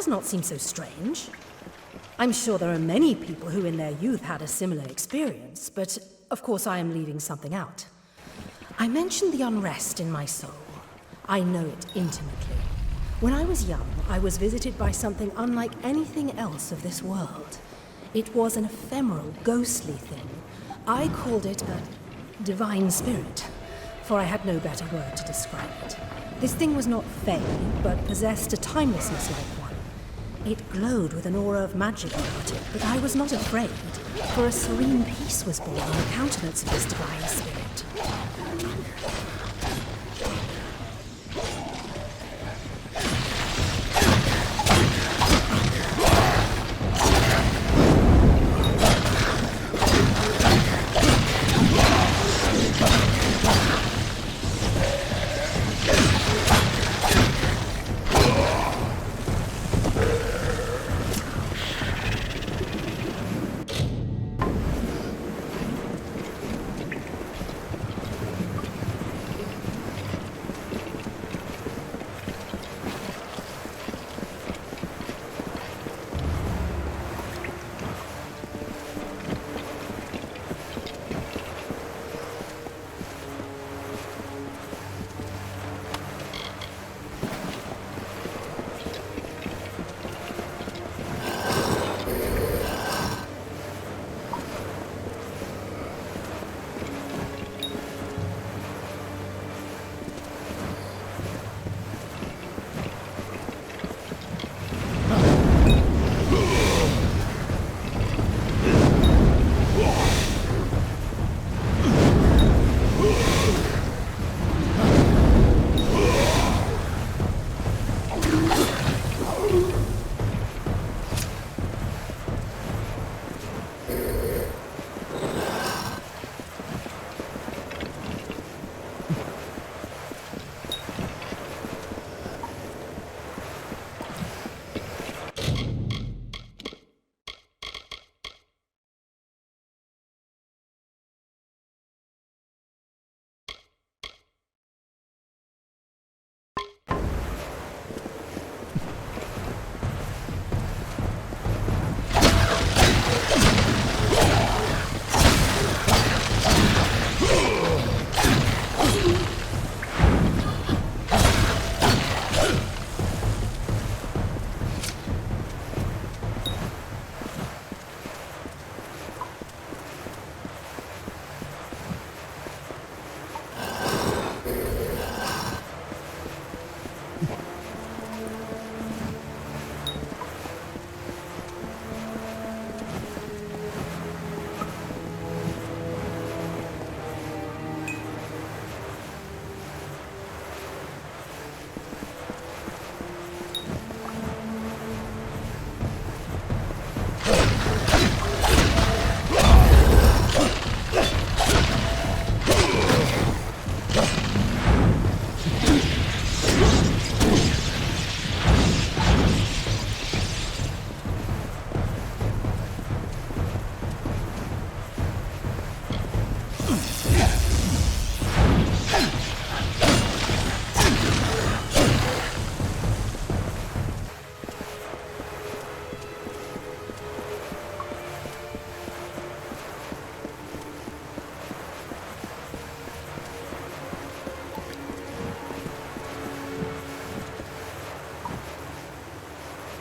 does not seem so strange. I'm sure there are many people who in their youth had a similar experience, but of course I am leaving something out. I mentioned the unrest in my soul. I know it intimately. When I was young, I was visited by something unlike anything else of this world. It was an ephemeral, ghostly thing. I called it a divine spirit, for I had no better word to describe it. This thing was not fey, but possessed a timelessness like one. It glowed with an aura of magic about it, but I was not afraid, for a serene peace was born on the countenance of this divine spirit.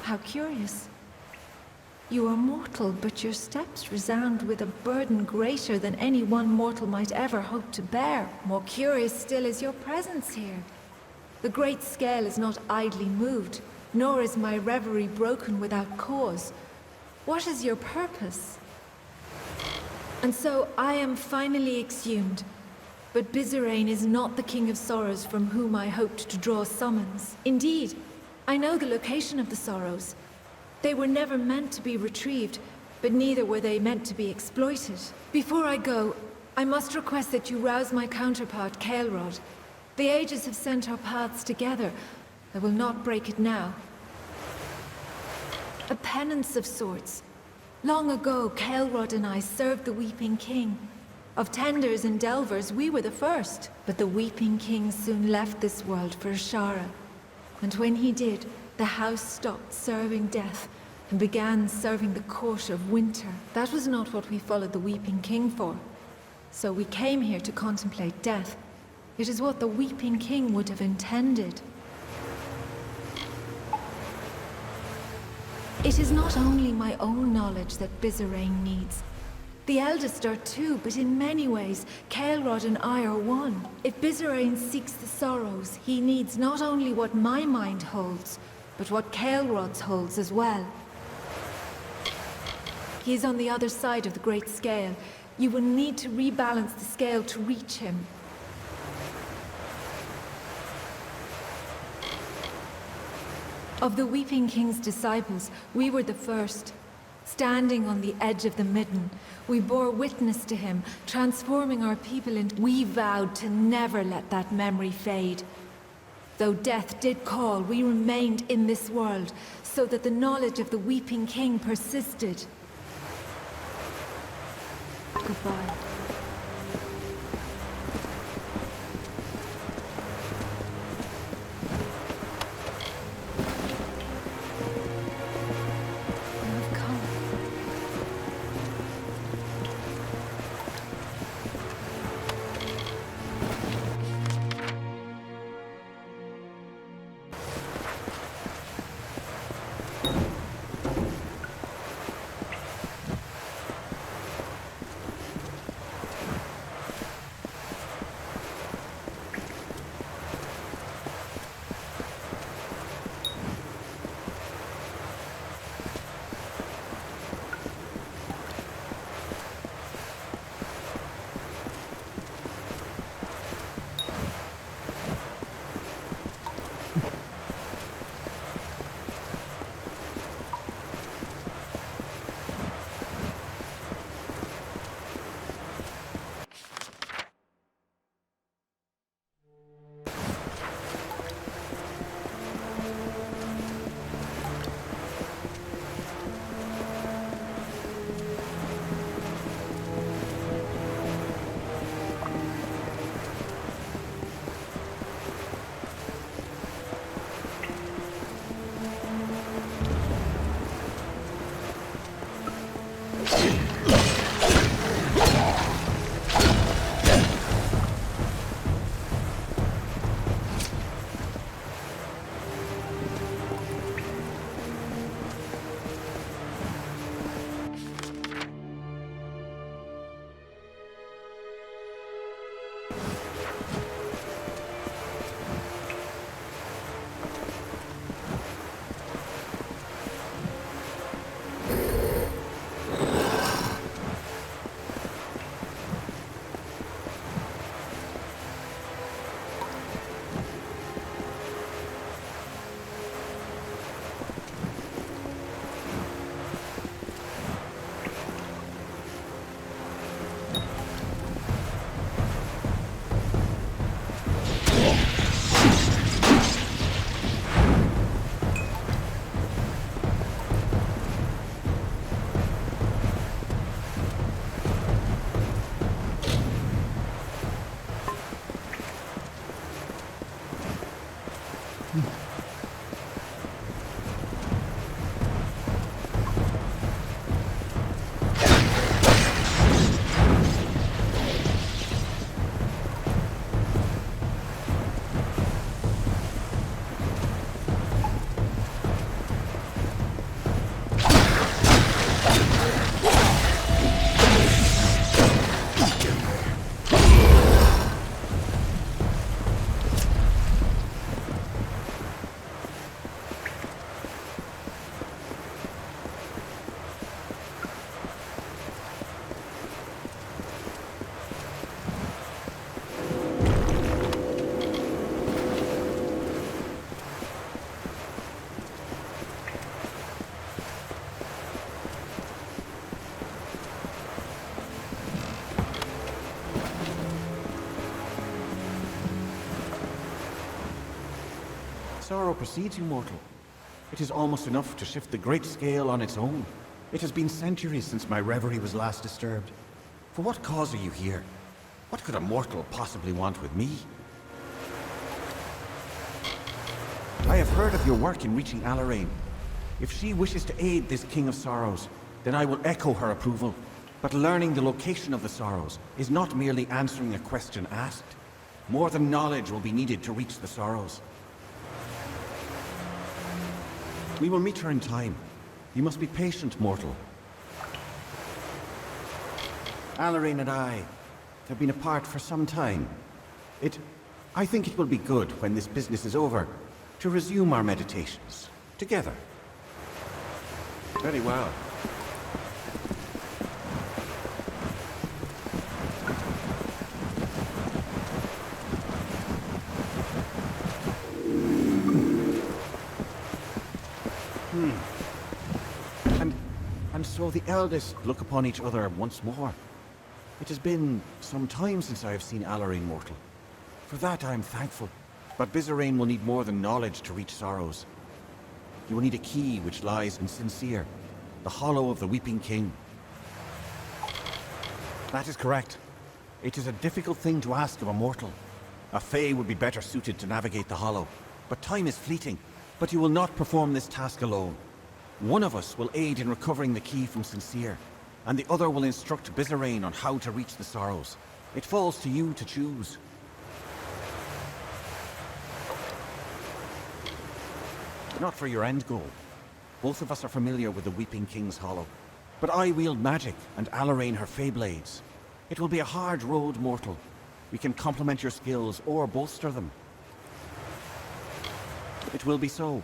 How curious. You are mortal, but your steps resound with a burden greater than any one mortal might ever hope to bear. More curious still is your presence here. The great scale is not idly moved, nor is my reverie broken without cause. What is your purpose? And so I am finally exhumed. But Bizarane is not the King of Sorrows from whom I hoped to draw summons. Indeed, I know the location of the Sorrows. They were never meant to be retrieved, but neither were they meant to be exploited. Before I go, I must request that you rouse my counterpart, Kael'rod. The ages have sent our paths together. I will not break it now. A penance of sorts. Long ago, Kael'rod and I served the Weeping King. Of tenders and delvers, we were the first. But the Weeping King soon left this world for Ashara. And when he did, The house stopped serving death and began serving the court of winter. That was not what we followed the Weeping King for. So we came here to contemplate death. It is what the Weeping King would have intended. It is not only my own knowledge that Bizarane needs. The eldest are too, but in many ways, Kael'rod and I are one. If Bizarane seeks the sorrows, he needs not only what my mind holds, but what Kael'rod's holds as well. He is on the other side of the Great Scale. You will need to rebalance the scale to reach him. Of the Weeping King's disciples, we were the first. Standing on the edge of the midden, we bore witness to him, transforming our people, and we vowed to never let that memory fade. Though death did call, we remained in this world, so that the knowledge of the Weeping King persisted. Goodbye. Sorrow precedes you, mortal. It is almost enough to shift the great scale on its own. It has been centuries since my reverie was last disturbed. For what cause are you here? What could a mortal possibly want with me? I have heard of your work in reaching Alarain. If she wishes to aid this King of Sorrows, then I will echo her approval. But learning the location of the Sorrows is not merely answering a question asked. More than knowledge will be needed to reach the Sorrows. We will meet her in time. You must be patient, mortal. Alarain and I have been apart for some time. I think it will be good when this business is over to resume our meditations together. Very well. And so the eldest look upon each other once more. It has been some time since I have seen Alarain mortal. For that I am thankful. But Bizarrain will need more than knowledge to reach Sorrows. You will need a key which lies in Sincere, the hollow of the Weeping King. That is correct. It is a difficult thing to ask of a mortal. A Fae would be better suited to navigate the hollow. But time is fleeting. But you will not perform this task alone. One of us will aid in recovering the key from Sincere, and the other will instruct Bizarrain on how to reach the Sorrows. It falls to you to choose. Not for your end goal. Both of us are familiar with the Weeping King's Hollow. But I wield magic, and Alarain her Fae blades. It will be a hard road, mortal. We can complement your skills or bolster them. It will be so.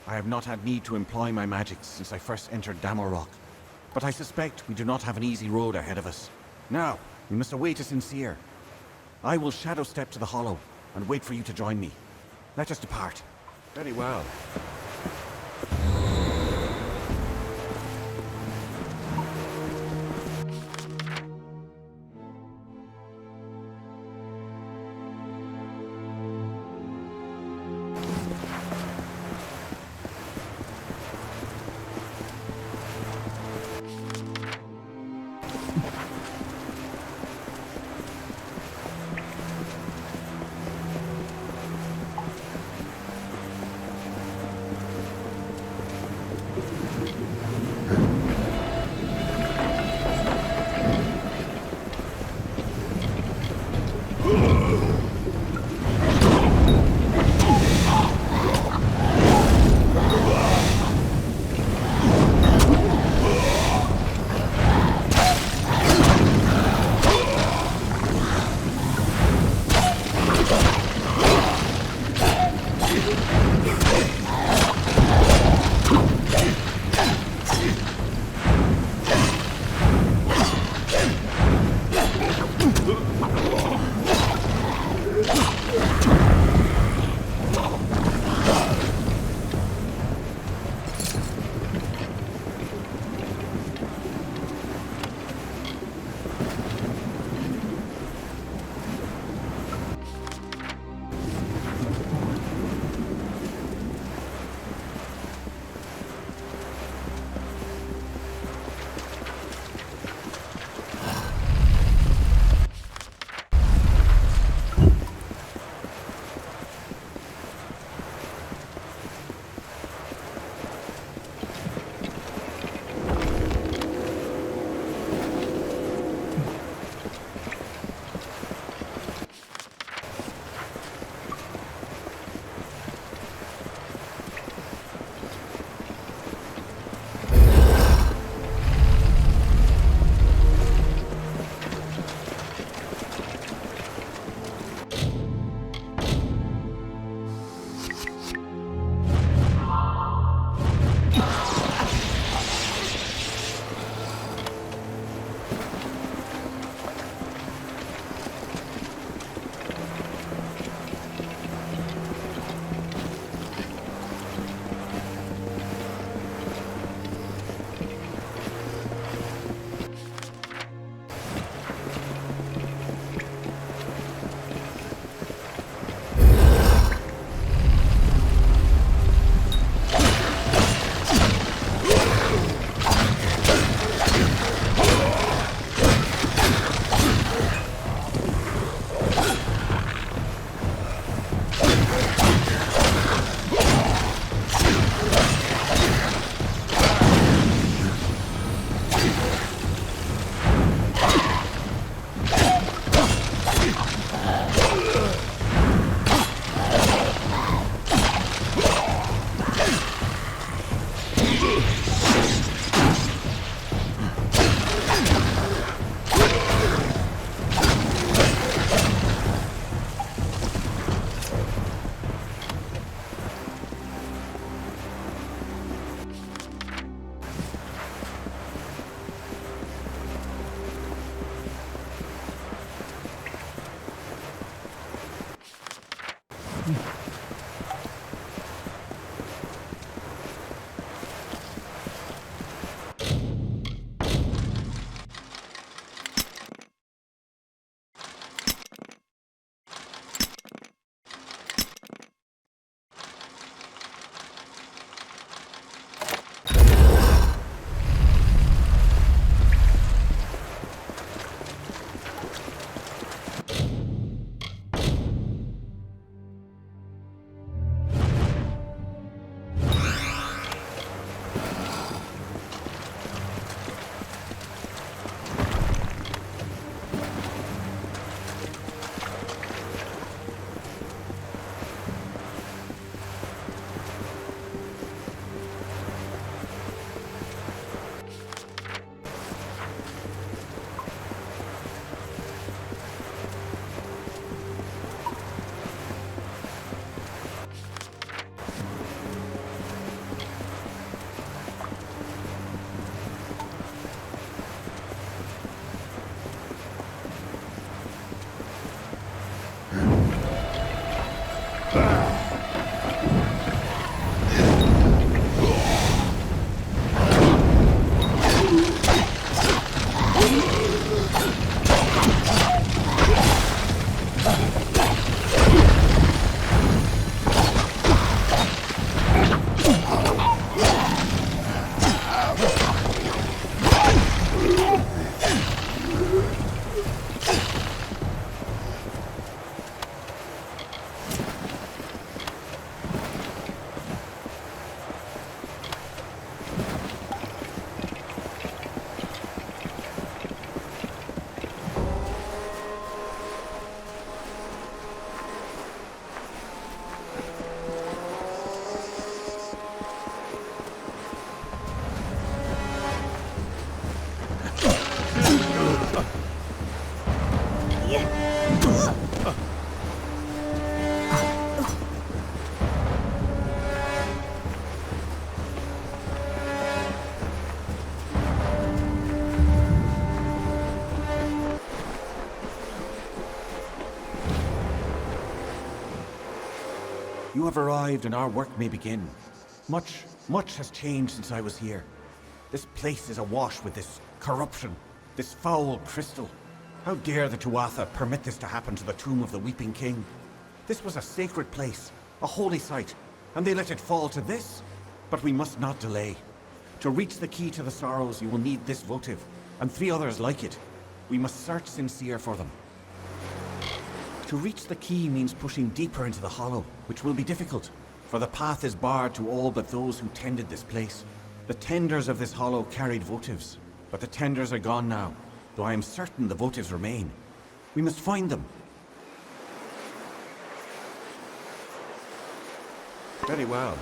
I have not had need to employ my magics since I first entered Damorok. But I suspect we do not have an easy road ahead of us. Now, we must await a Sincere. I will shadow step to the hollow and wait for you to join me. Let us depart. Very well. You have arrived and our work may begin. Much has changed since I was here. This place is awash with this corruption, this foul crystal. How dare the Tuatha permit this to happen to the tomb of the Weeping King? This was a sacred place, a holy site, and they let it fall to this? But we must not delay. To reach the key to the sorrows, you will need this votive, and 3 others like it. We must search sincere for them. To reach the key means pushing deeper into the hollow, which will be difficult, for the path is barred to all but those who tended this place. The tenders of this hollow carried votives, but the tenders are gone now, though I am certain the votives remain. We must find them. Very well.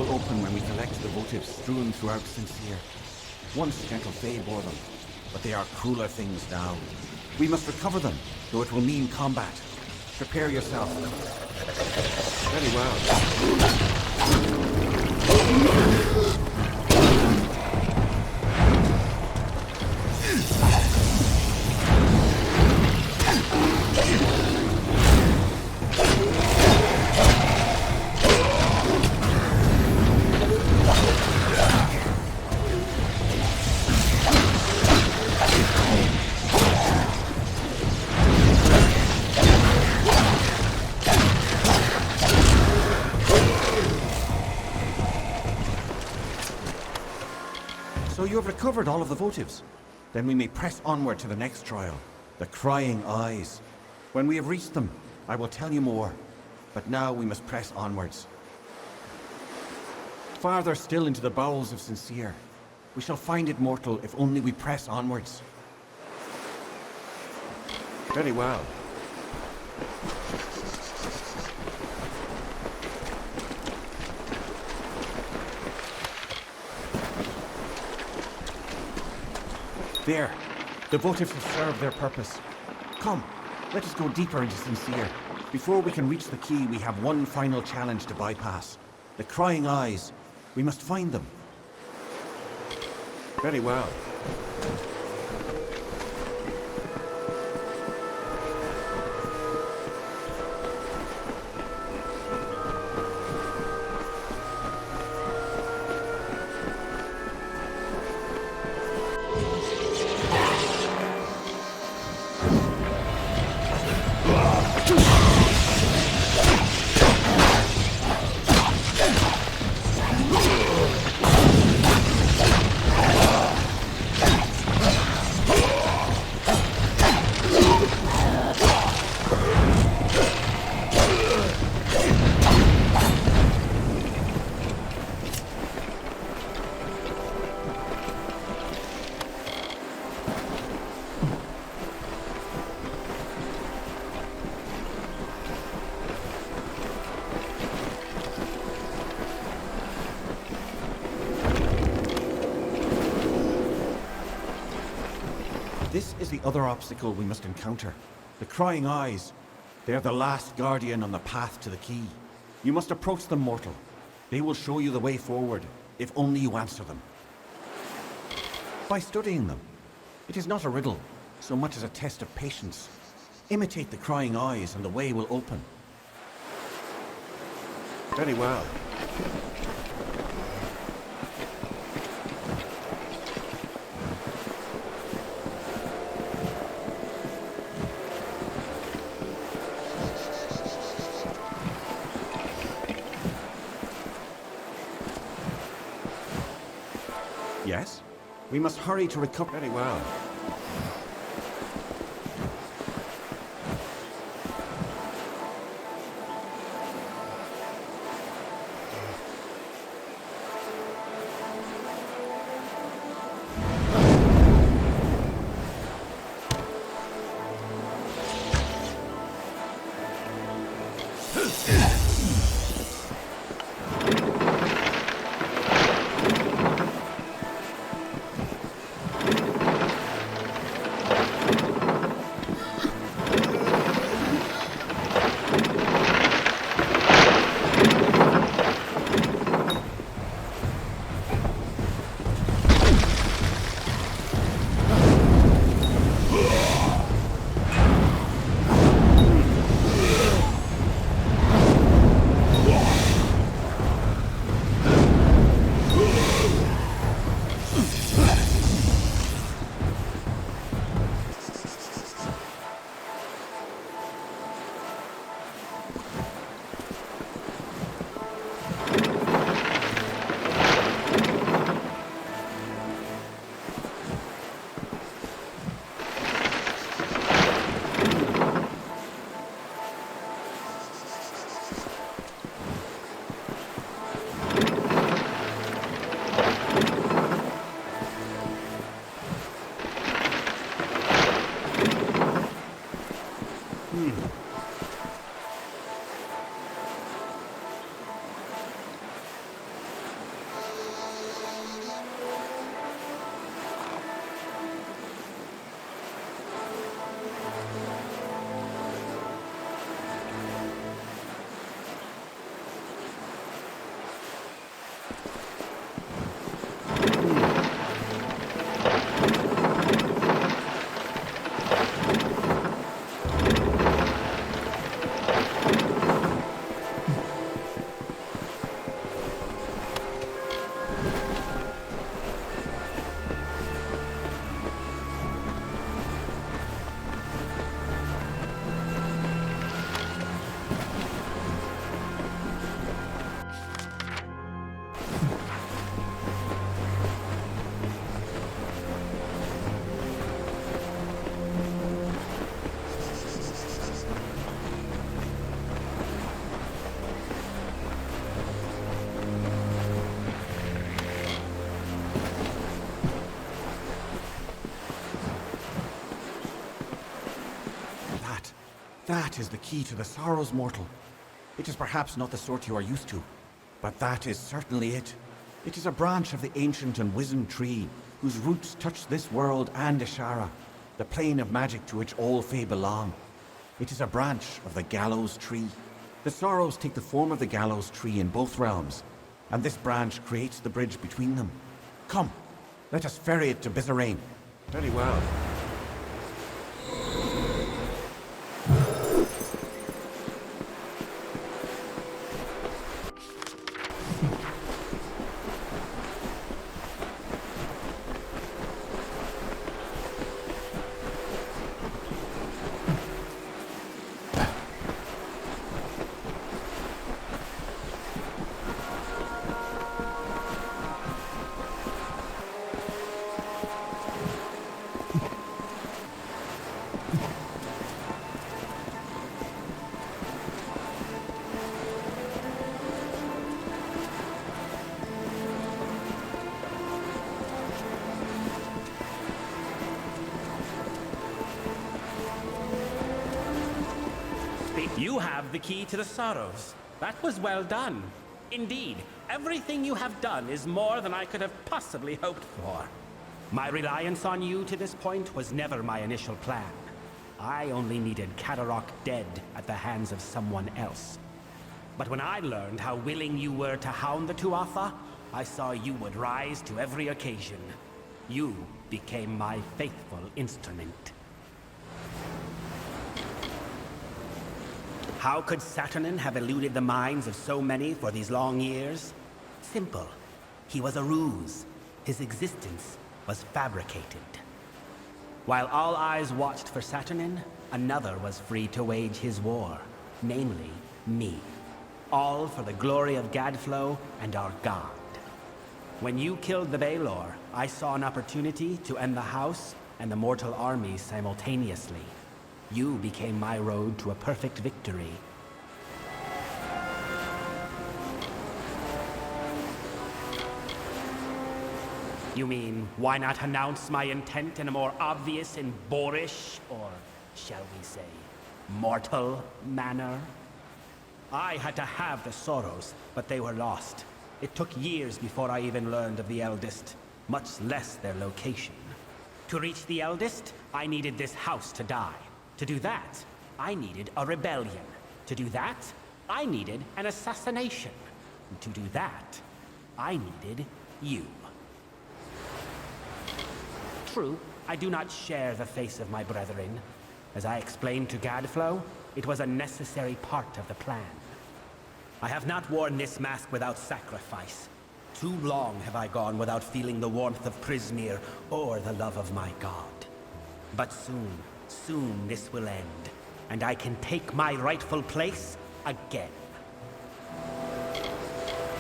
will open when we collect the votives strewn throughout Sincere. Once gentle Fae bore them, but they are crueler things now. We must recover them, though it will mean combat. Prepare yourself. Very well. So you have recovered all of the votives. Then we may press onward to the next trial, the Crying Eyes. When we have reached them, I will tell you more. But now we must press onwards. Farther still into the bowels of Sincere. We shall find it, mortal, if only we press onwards. Very well. There. The votives have served their purpose. Come, let us go deeper into Sincere. Before we can reach the key, we have one final challenge to bypass. The Crying Eyes. We must find them. Very well. This is the other obstacle we must encounter. The Crying Eyes. They are the last guardian on the path to the key. You must approach them, mortal. They will show you the way forward, if only you answer them. By studying them. It is not a riddle, so much as a test of patience. Imitate the Crying Eyes and the way will open. Very well. Yes? We must hurry to recover. Very well. That is the key to the sorrows, mortal. It is perhaps not the sort you are used to, but that is certainly it. It is a branch of the ancient and wizened tree, whose roots touch this world and Ishara, the plane of magic to which all Fae belong. It is a branch of the gallows tree. The sorrows take the form of the gallows tree in both realms, and this branch creates the bridge between them. Come, let us ferry it to Bizarrain. Very well. You have the key to the sorrows. That was well done. Indeed, everything you have done is more than I could have possibly hoped for. My reliance on you to this point was never my initial plan. I only needed Kadarok dead at the hands of someone else. But when I learned how willing you were to hound the Tuatha, I saw you would rise to every occasion. You became my faithful instrument. How could Saturnin have eluded the minds of so many for these long years? Simple. He was a ruse. His existence was fabricated. While all eyes watched for Saturnin, another was free to wage his war, namely me. All for the glory of Gadflow and our god. When you killed the Baelor, I saw an opportunity to end the house and the mortal armies simultaneously. You became my road to a perfect victory. You mean, why not announce my intent in a more obvious and boorish, or shall we say, mortal manner? I had to have the sorrows, but they were lost. It took years before I even learned of the Eldest, much less their location. To reach the Eldest, I needed this house to die. To do that, I needed a rebellion. To do that, I needed an assassination. And to do that, I needed you. True, I do not share the face of my brethren. As I explained to Gadflow, it was a necessary part of the plan. I have not worn this mask without sacrifice. Too long have I gone without feeling the warmth of Prismeer or the love of my god. But soon this will end, and I can take my rightful place again.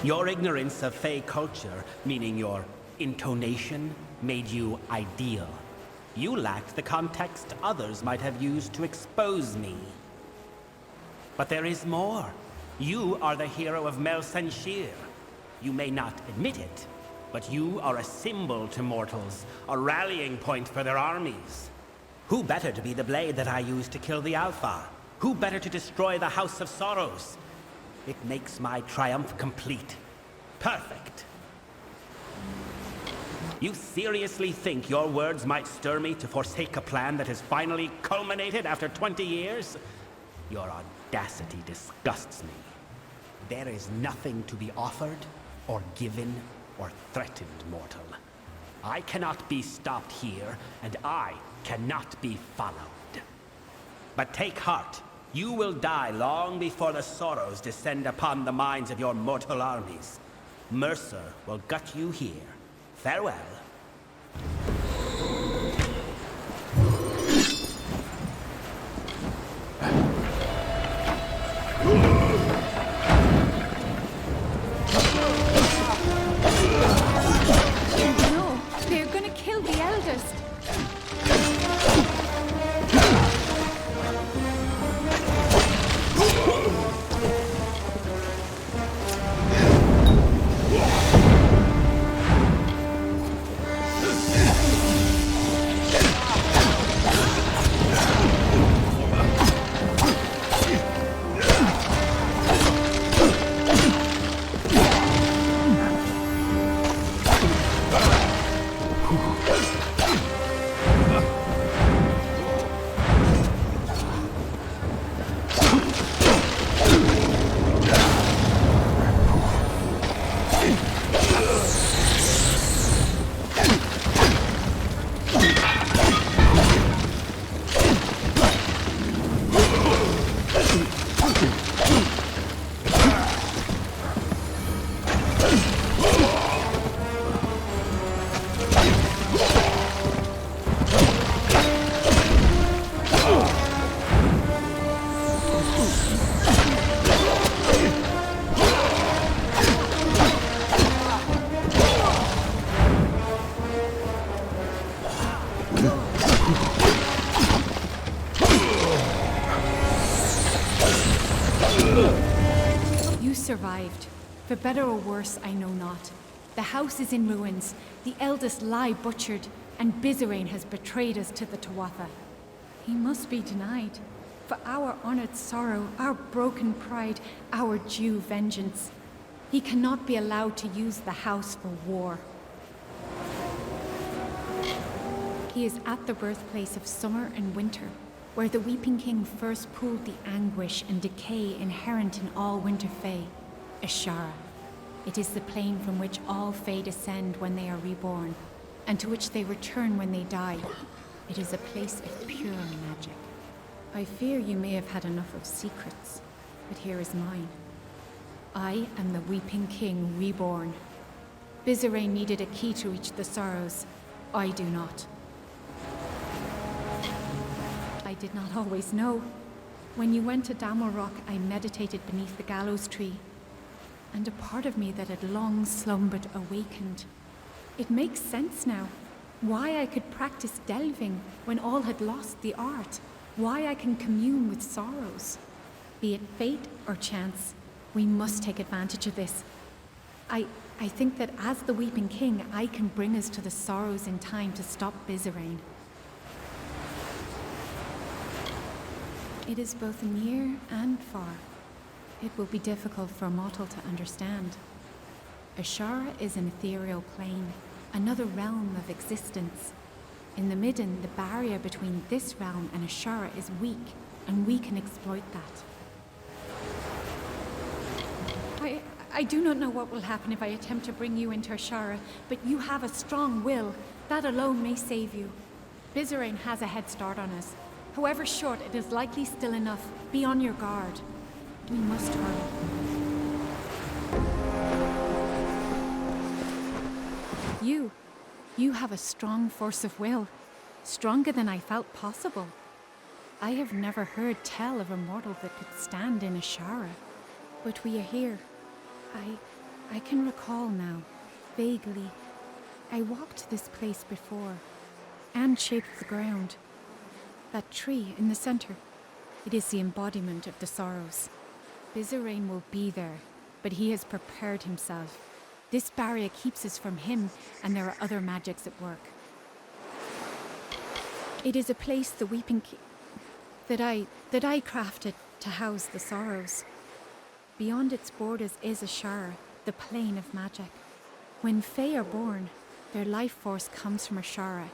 Your ignorance of Fae culture, meaning your intonation, made you ideal. You lacked the context others might have used to expose me. But there is more. You are the hero of Mel Senshir. You may not admit it, but you are a symbol to mortals, a rallying point for their armies. Who better to be the blade that I used to kill the Alpha? Who better to destroy the House of Sorrows? It makes my triumph complete. Perfect. You seriously think your words might stir me to forsake a plan that has finally culminated after 20 years? Your audacity disgusts me. There is nothing to be offered, or given, or threatened, mortal. I cannot be stopped here, and I cannot be followed. But take heart. You will die long before the sorrows descend upon the minds of your mortal armies. Mercer will gut you here. Farewell. No, they're gonna kill the Eldest. survived. For better or worse, I know not. The house is in ruins, the eldest lie butchered, and Bizerain has betrayed us to the Tuatha. He must be denied. For our honored sorrow, our broken pride, our due vengeance. He cannot be allowed to use the house for war. He is at the birthplace of summer and winter, where the Weeping King first pooled the anguish and decay inherent in all winter fae, Ashara. It is the plane from which all fae descend when they are reborn, and to which they return when they die. It is a place of pure magic. I fear you may have had enough of secrets, but here is mine. I am the Weeping King reborn. Bizerain needed a key to reach the Sorrows. I do not. I did not always know. When you went to Damelrock, I meditated beneath the gallows tree, and a part of me that had long slumbered awakened. It makes sense now. Why I could practice delving when all had lost the art. Why I can commune with sorrows. Be it fate or chance, we must take advantage of this. I think that as the Weeping King, I can bring us to the Sorrows in time to stop Bizerain. It is both near and far. It will be difficult for a mortal to understand. Ashara is an ethereal plane, another realm of existence. In the Midden, the barrier between this realm and Ashara is weak, and we can exploit that. I do not know what will happen if I attempt to bring you into Ashara, but you have a strong will. That alone may save you. Bizerain has a head start on us. However short, it is likely still enough. Be on your guard. We must hurry. You have a strong force of will. Stronger than I felt possible. I have never heard tell of a mortal that could stand in Ashara. But we are here. I can recall now, vaguely. I walked this place before, and shaped the ground. That tree in the center, it is the embodiment of the Sorrows. Bizerain will be there, but he has prepared himself. This barrier keeps us from him, and there are other magics at work. It is a place the Weeping that I crafted to house the Sorrows. Beyond its borders is Ashara, the plane of magic. When Fae are born, their life force comes from Ashara,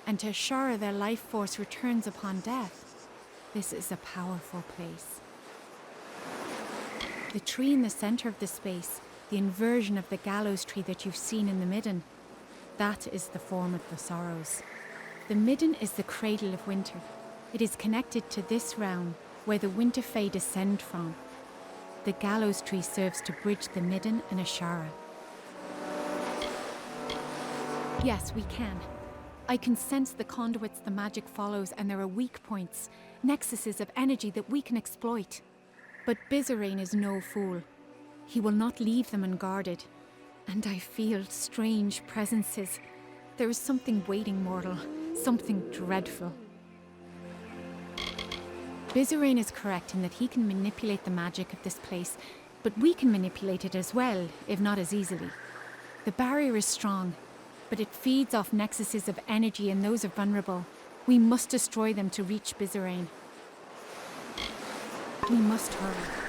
and to Ashara their life force returns upon death. This is a powerful place. The tree in the center of the space, the inversion of the gallows tree that you've seen in the Midden, that is the form of the Sorrows. The Midden is the cradle of winter. It is connected to this realm where the winter fae descend from. The gallows tree serves to bridge the Midden and Ashara. Yes, we can. I can sense the conduits the magic follows, and there are weak points, nexuses of energy that we can exploit. But Bizerain is no fool. He will not leave them unguarded. And I feel strange presences. There is something waiting, mortal. Something dreadful. Bizerain is correct in that he can manipulate the magic of this place, but we can manipulate it as well, if not as easily. The barrier is strong, but it feeds off nexuses of energy, and those are vulnerable. We must destroy them to reach Bizerain. We must hurry.